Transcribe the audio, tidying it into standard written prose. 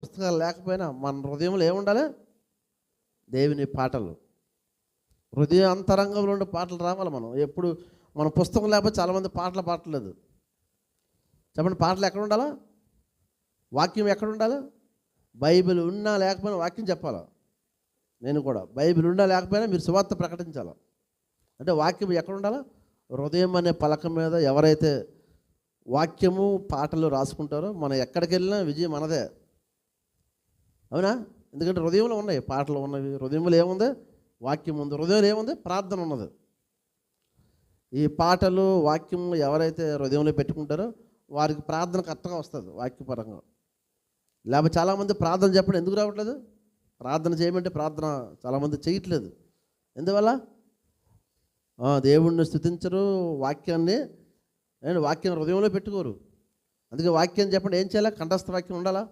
పుస్తకాలు లేకపోయినా మన హృదయంలో ఏముండాలి? దేవుని పాటలు. హృదయ అంతరంగంలో ఉండే పాటలు రావాలి. మనం ఎప్పుడు మన పుస్తకం లేకపోతే చాలామంది పాటలు పాడట్లేదు. చెప్పండి, పాటలు ఎక్కడ ఉండాలా? వాక్యం ఎక్కడ ఉండాలి? బైబిల్ ఉన్నా లేకపోయినా వాక్యం చెప్పాలా. నేను కూడా బైబిల్ ఉన్నా లేకపోయినా మీరు సువార్త ప్రకటించాలి. అంటే వాక్యం ఎక్కడ ఉండాలా? హృదయం అనే పలక మీద ఎవరైతే వాక్యము పాటలు రాసుకుంటారో మనం ఎక్కడికి వెళ్ళినా విజయం మనదే. అవునా? ఎందుకంటే హృదయంలో ఉన్నాయి పాటలు ఉన్నవి. హృదయంలో ఏముంది? వాక్యం ఉంది. హృదయంలో ఏముంది? ప్రార్థన ఉన్నది. ఈ పాటలు వాక్యం ఎవరైతే హృదయంలో పెట్టుకుంటారో వారికి ప్రార్థన కరెక్ట్గా వస్తుంది వాక్యపరంగా. లేకపోతే చాలామంది ప్రార్థన చెప్పండి ఎందుకు రావట్లేదు? ప్రార్థన చేయమంటే ప్రార్థన చాలామంది చేయట్లేదు. ఎందువల్ల? దేవుణ్ణి స్తుతించరు, వాక్యాన్ని హృదయంలో పెట్టుకోరు. అందుకే వాక్యం చెప్పండి ఏం చేయాలి? కంఠస్థ వాక్యం ఉండాలా?